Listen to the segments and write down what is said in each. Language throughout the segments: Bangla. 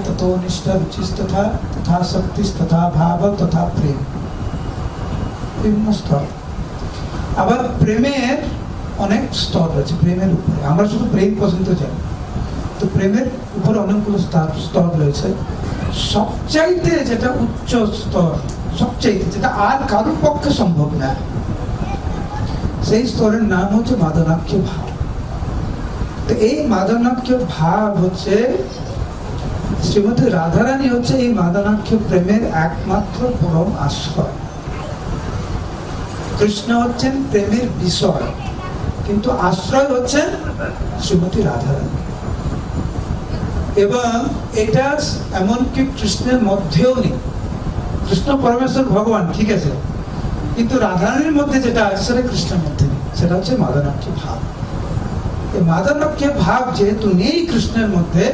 ततो निष्ठा रुचिस्तथा तथा शक्तिस्तथा भाव तथा प्रेम বিভিন্ন স্তর। আবার প্রেমের অনেক স্তর রয়েছে। প্রেমের উপরে আমরা শুধু প্রেম পর্যন্ত জানি, তো প্রেমের উপরে অনেকগুলো স্তর রয়েছে। সবচাইতে যেটা উচ্চ স্তর, সবচাইতে যেটা আর কারোর পক্ষে সম্ভব না, সেই স্তরের নাম হচ্ছে মাদনাক্ষ ভাব। তো এই মাদনাক্ষ ভাব হচ্ছে শ্রীমতী রাধারানী হচ্ছে এই মাদনাক্ষ প্রেমের একমাত্র পরম আশ্রয়। কৃষ্ণ হচ্ছেন প্রেমের বিষয়, কিন্তু আশ্রয় হচ্ছেন শ্রীমতী রাধারানী। এবং এটা এমনকি কৃষ্ণের মধ্যেও নেই। কৃষ্ণ পরমেশ্বর ভগবান, ঠিক আছে, কিন্তু রাধারানীর মধ্যে যেটা আছে সেটা কৃষ্ণের মধ্যে নেই, সেটা হচ্ছে মাদনাক্ষ ভাব। এই মাদনাক্ষ ভাব যেহেতু নেই কৃষ্ণের মধ্যে,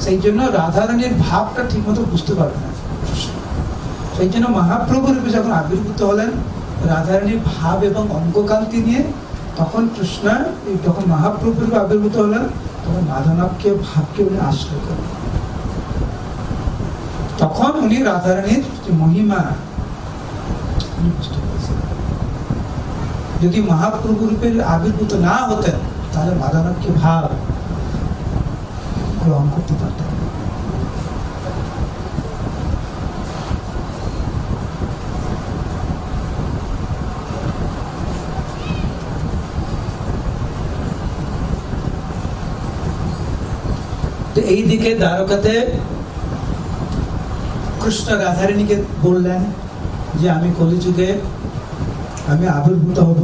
সেই জন্য রাধারানীর ভাবটা ঠিক মতো বুঝতে পারবে না। সেই জন্য মহাপ্রভু রূপে যখন আবির্ভূত হলেন রাধারানীর ভাব এবং অঙ্গকান্তি নিয়ে, তখন কৃষ্ণ যখন মহাপ্রভু রূপে আবির্ভূত হলেন তখন মাদনাক্ষ ভাবকে উনি আশ্রয় করলেন। তখন উনি রাধারানীর যে মহিমা উনি বুঝতে পেরেছেন। যদি মহাপ্রভু রূপে আবির্ভূত না হতেন তাহলে মাদনাক্ষ ভাব গ্রহণ করতে পারতেন। তো এইদিকে দ্বারকাতে কৃষ্ণ রাধারানীকে বললেন যে আমি কলিযুগে আমি আবির্ভূত হব।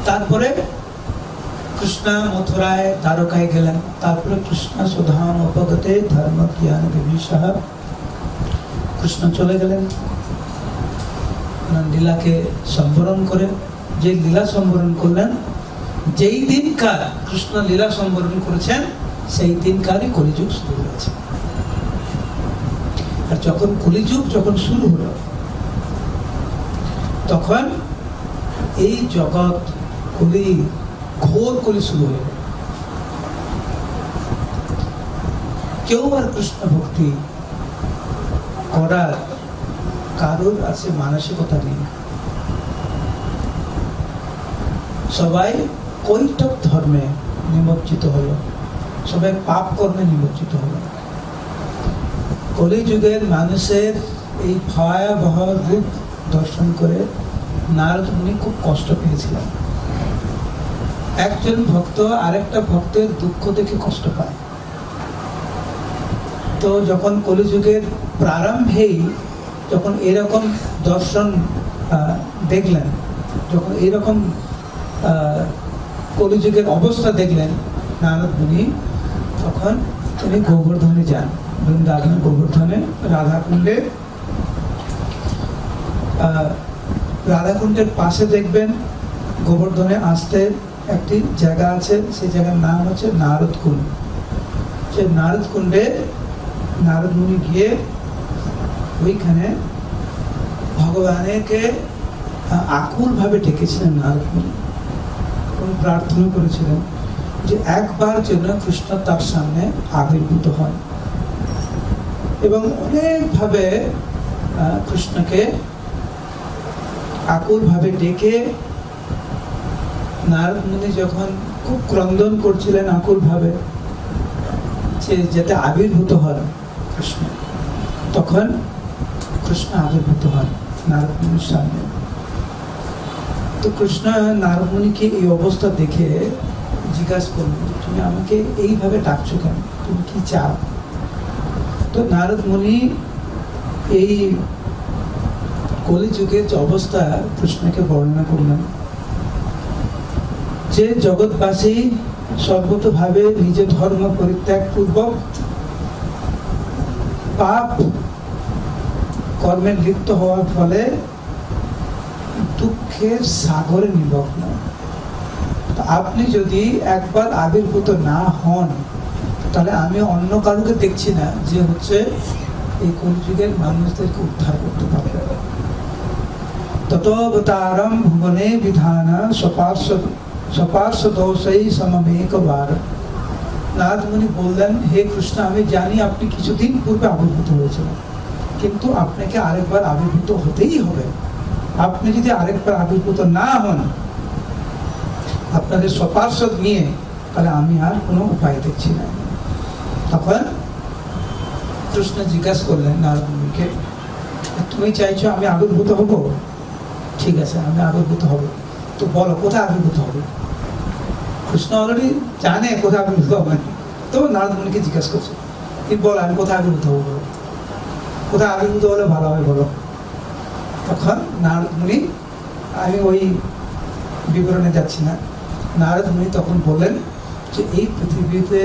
তারপরে কৃষ্ণ মথুরায় দ্বারকায় গেলেন। তারপরে কৃষ্ণ সুধাম উপগতে ধর্ম জ্ঞান বিবিশাহ, কৃষ্ণ চলে গেলেন লীলাকে সম্বরণ করে। যে লীলা সম্বরণ করলেন, যেই দিনকার কৃষ্ণ লীলা সম্বরণ করেছেন সেই দিনকারই কলিযুগ শুরু হয়েছে। আর যখন কলিযুগ যখন শুরু হলো, তখন এই জগৎ কলি, ঘোর কলি শুরু হয়ে গেল। কেউ আর কৃষ্ণ ভক্তি করার কারোর আছে মানসিকতা নেই। সবাই কৈটক ধর্মে নিমজ্জিত হলো, সবাই পাপ কর্মে নিমজ্জিত হলো। কলিযুগের মানুষের এই ভয়াবহ রূপ দর্শন করে নারদ মুনি খুব কষ্ট পেয়েছিলেন। একজন ভক্ত আরেকটা ভক্তের দুঃখ দেখে কষ্ট পায়। তো যখন কলিযুগের প্রারম্ভেই যখন এরকম দর্শন দেখলেন, যখন এরকম কলিযুগের অবস্থা দেখলেন নারদ মুনি, তখন তিনি গোবর্ধনে যান। বৃন্দাবনে গোবর্ধনে রাধাকুণ্ডে, রাধাকুণ্ডের পাশে দেখবেন গোবর্ধনে আসতে একটি জায়গা আছে, সেই জায়গার নাম হচ্ছে নারদ কুণ্ড। সেই নারদ কুণ্ডে নারদ মুনি গিয়ে ওইখানে ভগবানকে আকুল ভাবে ডেকেছিলেন। নারদ মুনি প্রার্থনা করেছিলেন যে একবার যেন কৃষ্ণ তার সামনে আবির্ভূত হয়, এবং অনেকভাবে কৃষ্ণকে আকুল ভাবে ডেকে নারদ মুনি যখন খুব ক্রন্দন করছিলেন আকুল ভাবে যে যাতে আবির্ভূত হন কৃষ্ণ, তখন কৃষ্ণ আবির্ভূত হন নারদ মুনির সামনে। তো কৃষ্ণ নারদ মুনিকে এই অবস্থা দেখে জিজ্ঞাসা করলেন, তুমি আমাকে এইভাবে ডাকছো কেন, তুমি কি চাও? তো নারদ মুনি এই কলিযুগের যে অবস্থা কৃষ্ণকে বর্ণনা করলেন, যে জগৎবাসী সর্বতভাবে নিজের ধর্ম পরিত্যাগ পূর্বক পাপ কর্মে লিপ্ত হওয়ার ফলে দুঃখের সাগরে নিমগ্ন। আপনি যদি একবার আবির্ভূত না হন, তাহলে আমি অন্য কারোকে দেখছি না যে হচ্ছে এই কলিযুগের মানুষদেরকে উদ্ধার করতে পারবে। ততোবতারম ভুবনে বিধান স্বপার্শ্বদোষৈ সমমেকবার। নারদ মুনি বললেন, হে কৃষ্ণ, আমি জানি আপনি কিছুদিন পূর্বে আবির্ভূত হয়েছিলেন, কিন্তু আপনাকে আরেকবার আবির্ভূত হতেই হবে। আপনি যদি আরেকবার আবির্ভূত না হন আপনাদের স্বপার্শ্বদ নিয়ে, তাহলে আমি আর কোনো উপায় দেখছি না। তখন কৃষ্ণ জিজ্ঞাসা করলেন নারদ মুনিকে, তুমি চাইছো আমি আবির্ভূত হব? ঠিক আছে, আমি আবির্ভূত হব, তো বলো কোথায় আবির্ভূত হবে? কৃষ্ণ অলরেডি জানে কোথায় আবির্ভূত হবেন, তো নারদ মুনিকে জিজ্ঞাসা করছে, কি বল আমি কোথায় আবির্ভূত হবো, কোথায় আবির্ভূত হলে ভালো হয় বলো। তখন নারদ মুনি, আমি ওই বিবরণে যাচ্ছি না, নারদ মুনি তখন বললেন যে এই পৃথিবীতে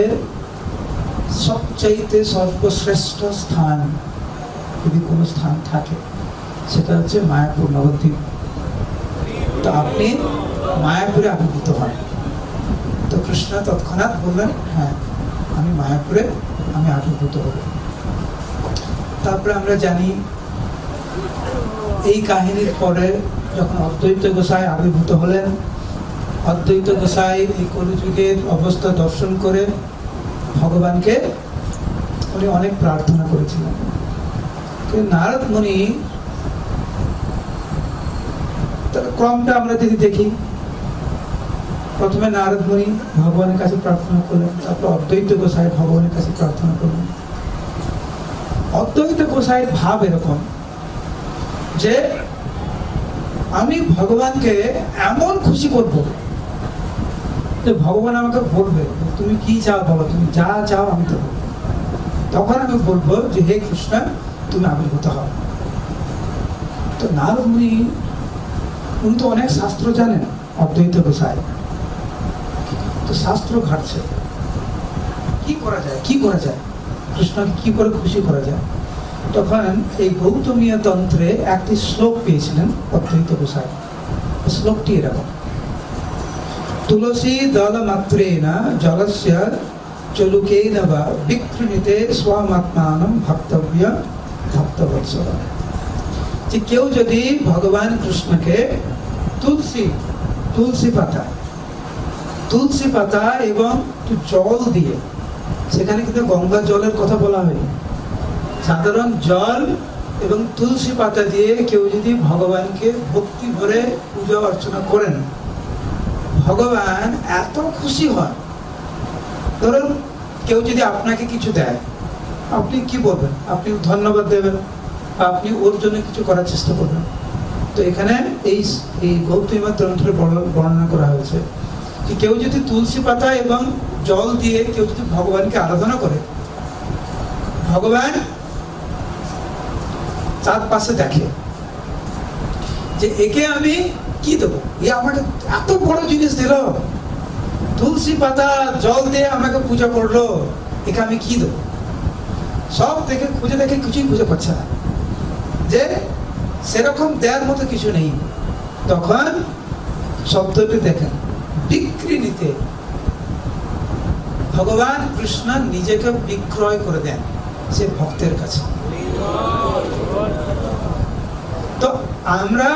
সবচাইতে সর্বশ্রেষ্ঠ স্থান যদি কোনো স্থান থাকে সেটা হচ্ছে মায়াপুর নবদ্বীপ। তো আপনি মায়াপুরে আবির্ভূত হন। তো কৃষ্ণ তৎক্ষণাৎ বললেন, হ্যাঁ আমি মায়াপুরে আমি আবির্ভূত হব। তারপরে আমরা জানি এই কাহিনীর পরে যখন অদ্বৈত গোসাই আবির্ভূত হলেন, অদ্বৈত গোসাই এই কলিযুগের অবস্থা দর্শন করে ভগবানকে উনি অনেক প্রার্থনা করেছিলেন। কিন্তু নারদ মুনি, তার ক্রমটা আমরা যদি দেখি, প্রথমে নারদ মুনি ভগবানের কাছে প্রার্থনা করলেন, তারপর অদ্বৈত গোসাই ভগবানের কাছে প্রার্থনা করলেন। অদ্বৈত গোসাইয়ের ভাব এরকম যে আমি ভগবানকে এমন খুশি করব যে ভগবান আমাকে বলবে তুমি কি চাও বলো, তুমি যা চাও আমি দেবো। তখন আমি বলবো যে হে কৃষ্ণ তুমি আবির্ভূত হও। তো নারদ মুনি উনি তো অনেক শাস্ত্র জানেন, অদ্বৈত গোসাই তো শাস্ত্র ঘাটছে কি করা যায়, কি করা যায়, কৃষ্ণকে কি করে খুশি করা যায়। তখন এই গৌতমীয় তন্ত্রে একটি শ্লোক পেয়েছিলেন অদ্বৈত গোসাই। শ্লোকটি এরকম, তুলসী দল মাত্রেণ জলস্য চলুকেন বা বিকৃণীতে স্বমাত্মানম ভক্তব্য ভক্তবৎসল। যে কেউ যদি ভগবান কৃষ্ণকে তুলসী পাতা এবং একটু জল দিয়ে, সেখানে কিন্তু গঙ্গা জলের কথা বলা হয়নি, সাধারণ জল এবং তুলসী পাতা দিয়ে কেউ যদি ভগবানকে ভক্তি ভরে পূজা অর্চনা করেন, ভগবান এত খুশি হন। ধরুন কেউ যদি আপনাকে কিছু দেয়, আপনি কি বলবেন? আপনি ধন্যবাদ দেবেন, আপনি ওর জন্য কিছু করার চেষ্টা করবেন। তো এখানে এই গৌতমী তন্ত্রে বর্ণনা করা হয়েছে যে কেউ যদি তুলসী পাতা এবং জল দিয়ে কেউ যদি ভগবানকে আরাধনা করে, ভগবান তার পাশে দেখে যে একে আমি কি দেবো, এ আমাকে এত বড় জিনিস দিল, তুলসী পাতা জল দিয়ে আমাকে পূজা করলো, একে আমি কি দেবো। সব দেখে খুঁজে দেখে কিছুই খুঁজে পাচ্ছে না, যে সেরকম দেওয়ার মতো কিছু নেই। তখন শব্দটি দেখেন, বিক্রিণীতে, ভগবান কৃষ্ণ নিজেকে বিক্রয় করে দেন সে ভক্তের কাছে। তো আমরা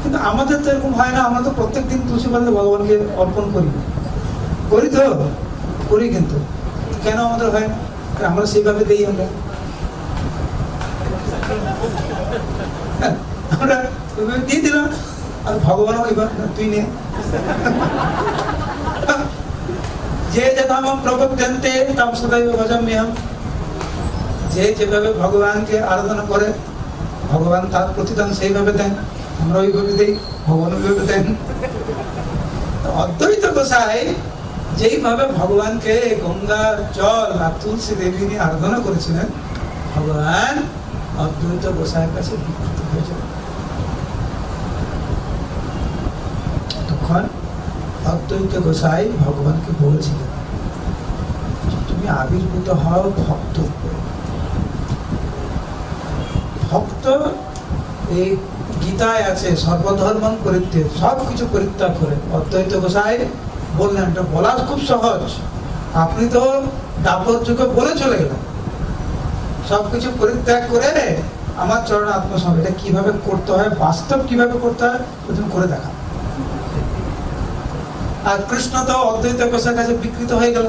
কিন্তু আমাদের তো এরকম হয় না, আমরা তো প্রত্যেকদিন তুলসী পাতা ভগবানকে অর্পণ করি তো করি, কিন্তু কেন আমাদের হয় না? আমরা সেইভাবে দিই, আমরা ওইভাবে দিয়ে দিলাম, আর ভগবানও তুই নে। যে যথাম প্রবদ্ধন্তে তাম সদৈব ভজাম্যহম। যে যেভাবে ভগবানকে আরাধনা করে ভগবান তার প্রতিদান সেইভাবে দেন, আমরা ওইভাবে দিই, ভগবান ওইভাবে দেন। অদ্বৈত গোসাই যেইভাবে ভগবানকে গঙ্গা জল আর তুলসী দেবী নিয়ে আরাধনা করেছিলেন, ভগবান অদ্বৈত গোসাইয়ের কাছে বিকৃত হয়ে যাবে। তখন অদ্বৈত গোসাই ভগবানকে বলেছিলেন তুমি আবির্ভূত হও ভক্ত, ভক্ত এই গীতায় আছে সর্বধর্ম পরিত্যাগ, সব কিছু পরিত্যাগ করে। অদ্বৈত গোসাই বললেন এটা বলা খুব সহজ, আপনি তো দাপর যুগে বলে চলে গেলেন সবকিছু পরিত্যাগ করে আমার চরণে আত্মসমর্পণ। এটা কিভাবে করতে হয়, বাস্তব কিভাবে করতে হয় প্রথম করে দেখা। আর কৃষ্ণ তো অদ্বৈত গোসাইয়ের কাছে বিকৃত হয়ে গেল,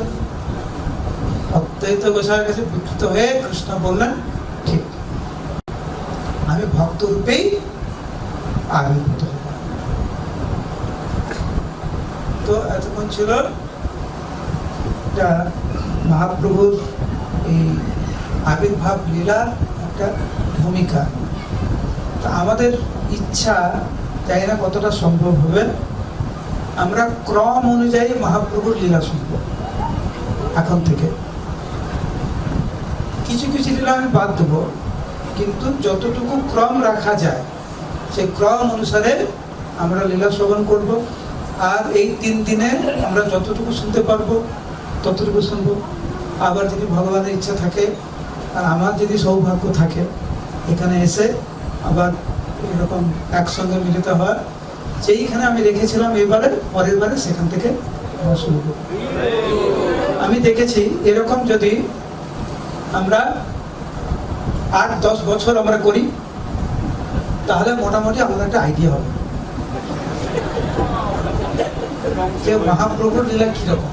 অদ্বৈত গোসাইয়ের কাছে বিকৃত হয়ে কৃষ্ণ বললেন ঠিক আমি ভক্ত রূপেই আবির্ভূত হব। তো এতক্ষণ ছিল মহাপ্রভুর এই আবির্ভাব লীলার একটা ভূমিকা। তা আমাদের ইচ্ছা জানি না কতটা সম্ভব হবে, আমরা ক্রম অনুযায়ী মহাপ্রভুর লীলা শুনব এখন থেকে। কিছু কিছু লীলা আমি বাদ দেবো, কিন্তু যতটুকু ক্রম রাখা যায় সেই ক্রম অনুসারে আমরা লীলা শ্রবণ করব। আর এই 3 দিনে আমরা যতটুকু শুনতে পারবো ততটুকু শুনবো। আবার যদি ভগবানের ইচ্ছা থাকে আর আমার যদি সৌভাগ্য থাকে এখানে এসে আবার এরকম একসঙ্গে মিলিত হয়, যেইখানে আমি রেখেছিলাম এবারে পরের বারে সেখান থেকে শুরু করব। আমি দেখেছি এরকম যদি আমরা 8-10 বছর আমরা করি তাহলে মোটামুটি আমাদের একটা আইডিয়া হবে যে মহাপ্রভুর লীলা কিরকম।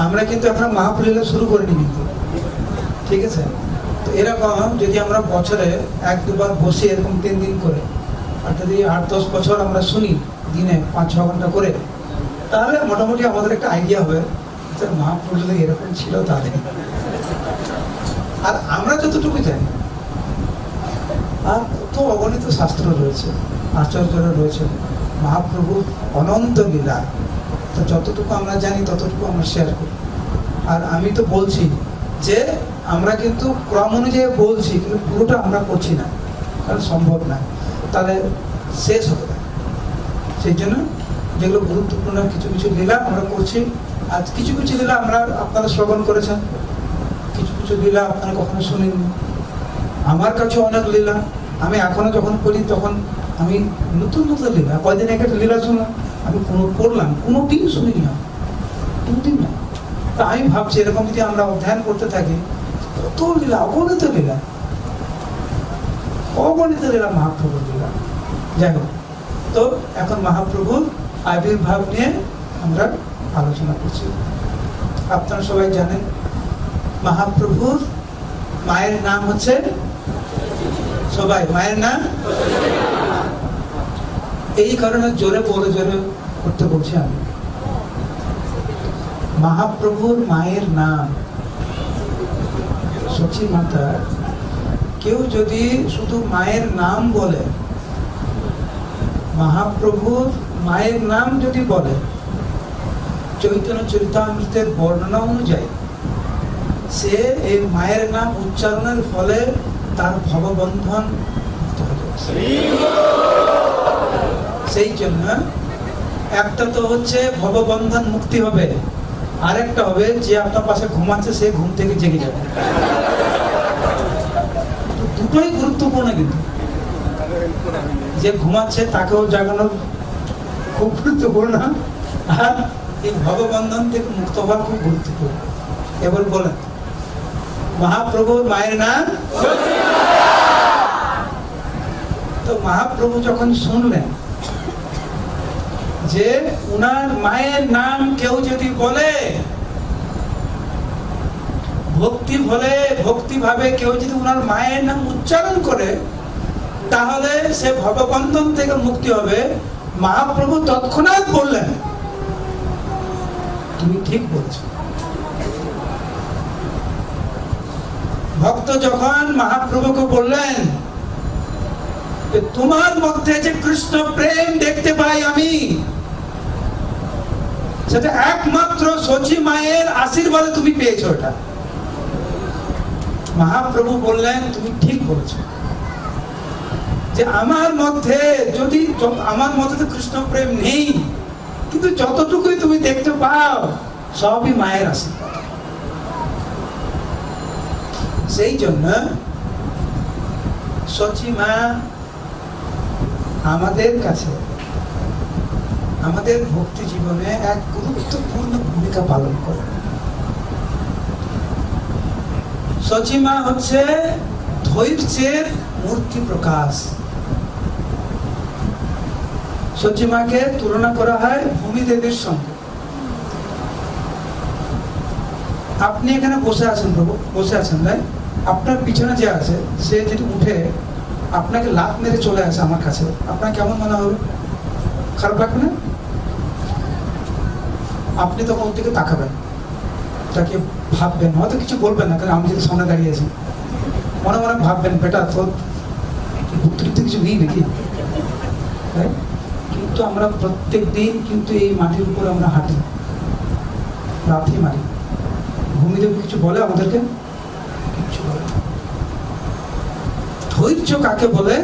আমরা কিন্তু এখন মহাপ্রভু লীলা শুরু করিনি কিন্তু, ঠিক আছে? তো এরকম যদি আমরা বছরে 1-2 বার বসে এরকম 3 দিন করে, আর যদি 8-10 বছর আমরা শুনি দিনে 5-6 ঘন্টা করে, তাহলে মোটামুটি আমাদের একটা আইডিয়া হবে যে মহাপ্রভু লীলা এরকম ছিল তাহলে। আর আমরা যতটুকু জানি, আর কত অগণিত শাস্ত্র রয়েছে, আচার্যরা রয়েছে, মহাপ্রভুর অনন্ত লীলা, তো যতটুকু আমরা জানি ততটুকু আমরা শেয়ার করি। আর আমি তো বলছি যে আমরা কিন্তু ক্রম অনুযায়ী বলছি, কিন্তু পুরোটা আমরা করছি না, কারণ সম্ভব না, তাহলে শেষ হবে না। সেই জন্য যেগুলো গুরুত্বপূর্ণ কিছু কিছু লীলা আমরা করছি। আর কিছু কিছু লীলা আপনারা শ্রবণ করেছেন, কিছু কিছু লীলা আপনারা কখনো শুনেননি। আমার কাছে অনেক লীলা, আমি এখনো যখন পড়ি তখন আমি নতুন নতুন লীলা, কয়দিন আগে একটা লীলা শুনলাম, আমি পড়লাম, কোনোদিন শুনিনি, কোনোদিন না। তা আমি ভাবছি এরকম যদি আমরা অধ্যয়ন করতে থাকি, কত লীলা, অগণিত লীলা, অগণিত লীলা, মহাপ্রভুর লীলা। যাই হোক, তো এখন মহাপ্রভুর আবির্ভাব নিয়ে আমরা আলোচনা করছি। আপনারা সবাই জানেন মহাপ্রভুর মায়ের নাম হচ্ছে, সবাই মায়ের নাম, এই কারণে জোরে বলে জোরে করতে বলছি আমি। মহাপ্রভুর মায়ের নাম সচি মাতা। কেউ যদি শুধু মায়ের নাম বলে, মহাপ্রভুর মায়ের নাম যদি বলে, চৈতন্য চরিতামৃতের বর্ণনা অনুযায়ী সে এই মায়ের নাম উচ্চারণের ফলে তার ভববন্ধন মুক্ত হয়ে যাচ্ছে। সেই জন্য একটা তো হচ্ছে ভববন্ধন মুক্তি হবে, আরেকটা হবে যে আপনার পাশে ঘুমাচ্ছে সে ঘুম থেকে জেগে যাবে। দুটোই গুরুত্বপূর্ণ, কিন্তু যে ঘুমাচ্ছে তাকেও জাগানো খুব গুরুত্বপূর্ণ, আর এই ভববন্ধন থেকে মুক্ত হওয়া খুব গুরুত্বপূর্ণ। এবার বলেন মহাপ্রভুর মায়ের নাম। তো মহাপ্রভু যখন শুনলেন যে উনার মায়ের নাম কেউ যদি বলে, ভক্তি ভাবে কেউ যদি উনার মায়ের নাম উচ্চারণ করে, তাহলে সে ভববন্ধন থেকে মুক্তি হবে। মহাপ্রভু তৎক্ষণাৎ বললেন তুমি ঠিক বলছো। ভক্ত যখন মহাপ্রভুকে বললেন তোমার মধ্যে যে কৃষ্ণ প্রেম দেখতে পাই আমি, সেটা একমাত্র সচি মায়ের আশীর্বাদে তুমি পেয়েছো। ওটা মহাপ্রভু বললেন তুমি ঠিক বলেছো, যে আমার মধ্যে তো কৃষ্ণ প্রেম নেই, কিন্তু যতটুকুই তুমি দেখতে পাও সবই মায়ের আশীর্বাদ। সেই জন্য সচি মা আমাদের কাছে আমাদের ভক্তি জীবনে এক গুরুত্বপূর্ণ ভূমিকা পালন করে। সচি মা হচ্ছে ধৈর্যের মূর্তি প্রকাশ। সচি মাকে তুলনা করা হয় ভূমি দেবীর সঙ্গে। আপনি এখানে বসে আছেন প্রভু, বসে আছেন তাই, আপনার পিছনে যে আছে সে যদি উঠে আপনাকে লাত মেরে চলে আসে আমার কাছে, আপনার কেমন মনে হবে? খারাপ লাগবে না? আপনি তখন ওর দিকে তাকাবেন, তাকে ভাববেন, হয়তো কিছু বলবেন না, কারণ আমি যদি সামনে দাঁড়িয়ে আছি, মনে মনে ভাববেন বেটা তোর বুদ্ধিতে কিছু নেই নাকি। তাই কিন্তু আমরা প্রত্যেক দিন কিন্তু এই মাটির উপরে আমরা হাঁটি, লাথি মারি। ভূমিদেব কিছু বলে আমাদেরকে? কিছু বলে। ধৈর্য কাকে বলে?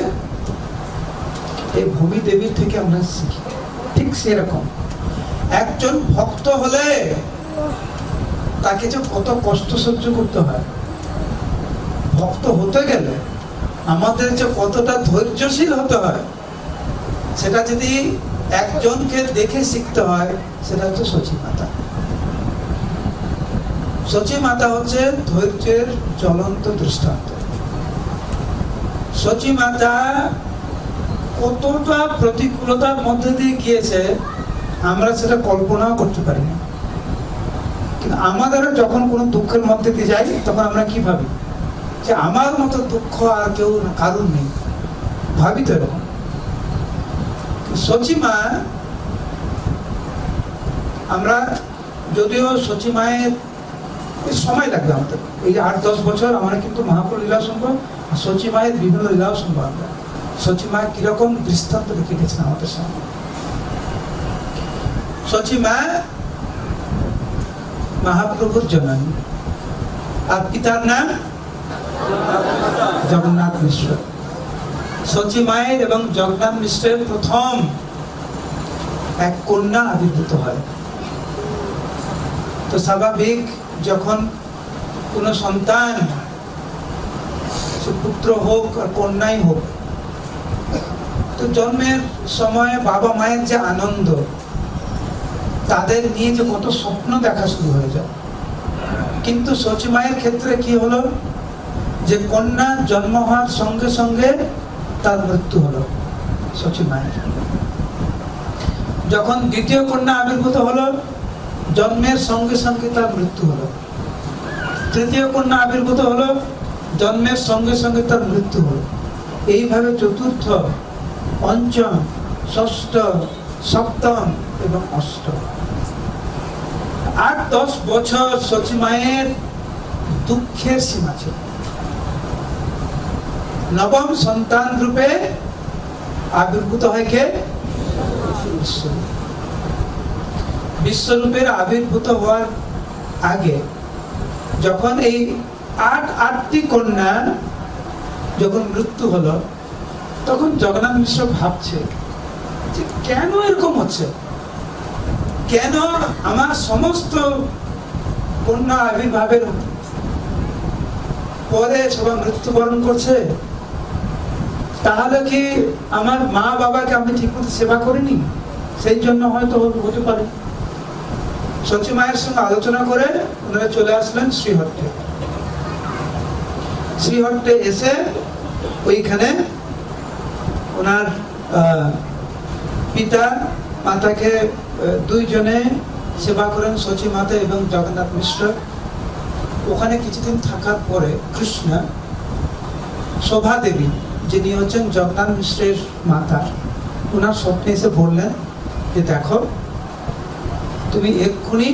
এই ভূমি দেবীর থেকে আমরা শিখি। ঠিক সেরকম একজন ভক্ত হলে তাকে যে কত কষ্ট সহ্য করতে হয়, ভক্ত হতে গেলে আমাদের যে কতটা ধৈর্যশীল হতে হয়, সেটা যদি একজনকে দেখে শিখতে হয়, সেটা হচ্ছে সচি মাতা। সচি মাতা হচ্ছে ধৈর্যের জ্বলন্ত দৃষ্টান্ত। সচি মাতা কতটা প্রতিকূলতার মধ্যে দিয়ে গিয়েছে আমরা সেটা কল্পনাও করতে পারি না। কিন্তু আমাদেরও যখন কোনো দুঃখের মধ্যে দিয়ে যাই, তখন আমরা কি ভাবি যে আমার মতো দুঃখ আর কেউ কারণ নেই, ভাবি তো এরকম। সচি মা, আমরা যদিও সচি মায়ের সময় লাগবে আমাদের, এই যে 8-10 বছর আমরা কিন্তু মহাপ্রভু লীলা শুনবো, সচি মায়ের বিভিন্ন লীলাও শুনবো আমরা। সচি মা কিরকম দৃষ্টান্ত রেখে গেছেন আমাদের সামনে। সচি মা মহাপ্রভুর জননী, আর পিতার নাম জগন্নাথ মিশ্র। সচি মায়ের এবং জগন্নাথ মিশ্রের প্রথম এক কন্যা আবির্ভূত হয়। তো স্বাভাবিক, যখন কোন সন্তান, পুত্র হোক আর কন্যাই হোক, তো জন্মের সময় বাবা মায়ের যে আনন্দ, তাদের নিয়ে যে কত স্বপ্ন দেখা শুরু হয়ে যায়। কিন্তু সচি মায়ের ক্ষেত্রে কি হলো, যে কন্যা জন্ম হওয়ার সঙ্গে সঙ্গে তার মৃত্যু হলো। সচি মায়ের যখন দ্বিতীয় কন্যা আবির্ভূত হলো, জন্মের সঙ্গে সঙ্গে তার মৃত্যু হলো। তৃতীয় কন্যা আবির্ভূত হলো, জন্মের সঙ্গে সঙ্গে তার মৃত্যু হলো। এইভাবে চতুর্থ, পঞ্চম, ষষ্ঠ, সপ্তম এবং অষ্টম, 8-10 বছর সচি মায়ের দুঃখের সীমা ছিল। নবম সন্তান রূপে আবির্ভূত হয় কে? বিশ্বরূপের আবির্ভূত হওয়ার আগে, যখন এই 8টি কন্যা যখন মৃত্যু হলো, তখন জগন্নাথ মিশ্র ভাবছে যে কেন এরকম হচ্ছে, কেন আমার সমস্ত কন্যা আবির্ভাবের পরে সবাই মৃত্যুবরণ করছে। তাহলে কি আমার মা বাবাকে আমি ঠিকমতো সেবা করিনি, সেই জন্য হয়তো হতে পারে। সচি মায়ের সঙ্গে আলোচনা করে ওনারা চলে আসলেন শ্রীহট্টে। শ্রীহট্টে এসে ওইখানে ওনার পিতা মাতাকে দুইজনে সেবা করেন, সচি মাতা এবং জগন্নাথ মিশ্র। ওখানে কিছুদিন থাকার পরে কৃষ্ণ, শোভা দেবী যিনি হচ্ছেন জগন্নাথ মিশ্রের মাতা, ওনার স্বপ্নে এসে বললেন যে দেখো, তুমি এক্ষুনি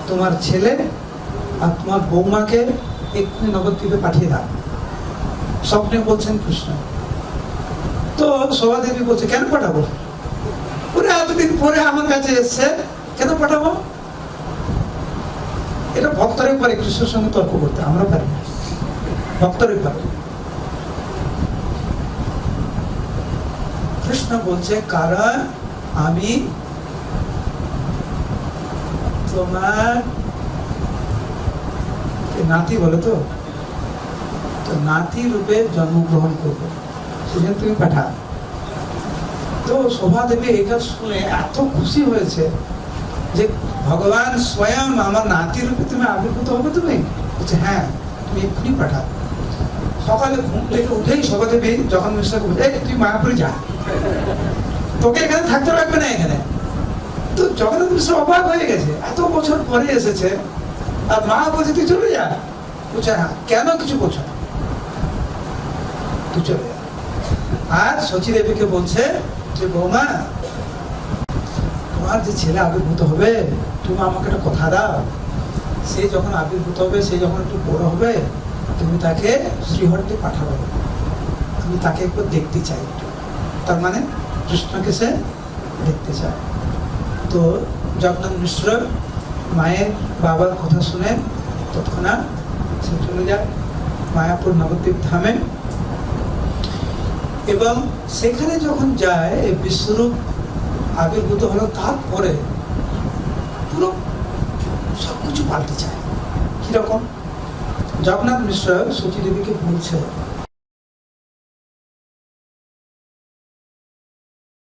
তোমার ছেলে আর তোমার বৌমাকে এক্ষুনি নবদ্বীপে পাঠিয়ে দাও। স্বপ্নে বলছেন কৃষ্ণ। তো শোভা দেবী বলছে কেন পাঠাবো, ওরা এতদিন পরে আমার কাছে এসছে, কেন পাঠাবো? এটা ভক্তরে পারে কৃষ্ণের সঙ্গে তর্ক করতে, আমরা পারি না, ভক্তরে পারে। কৃষ্ণ বলছে কারণ আমি তোমার নাতি, বলে তো তো নাতি রূপে জন্মগ্রহণ করবে, সেজন্য তুমি পাঠা। তো শোভা দেবী এটা শুনে এত খুশি হয়েছে যে ভগবান স্বয়ং আমার নাতি রূপে তুমি আবির্ভূত হবে। তুমি বলছে হ্যাঁ, তুমি এক্ষুনি পাঠা। সকালে ঘুম থেকে উঠেই শোভা দেবী যখন মিশ্রকে বলছে তুই মায়াপুরে যা, তোকে এখানে থাকতে লাগবে না এখানে। তো জগন্নাথ মিশ্র অবাক হয়ে গেছে, এত বছর পরে এসেছে আর মা বলছে তুই চলে যা। বলছে হ্যাঁ, কেন কিছু বলছো না, তুই চলে যা। আর শচী দেবীকে বলছে যে বৌমা, তোমার যে ছেলে আবির্ভূত হবে তুমি আমাকে একটা কথা দাও, সে যখন আবির্ভূত হবে, সে যখন একটু বড় হবে, তুমি তাকে শ্রীহট্টে পাঠাবে, আমি তাকে একটু দেখতে চাই। তার মানে কৃষ্ণকে সে দেখতে চায়। তো জগন্নাথ মিশ্র মায়ের বাবার কথা শুনে তৎক্ষণাৎ সে চলে যায় মায়াপুর নবদ্বীপ ধামে। এবং সেখানে যখন যায়, এই বিশ্বরূপ আবির্ভূত হলো, তারপরে পুরো সবকিছু পাল্টে যায়। কিরকম? জগন্নাথ মিশ্র শচী দেবীকে বলছে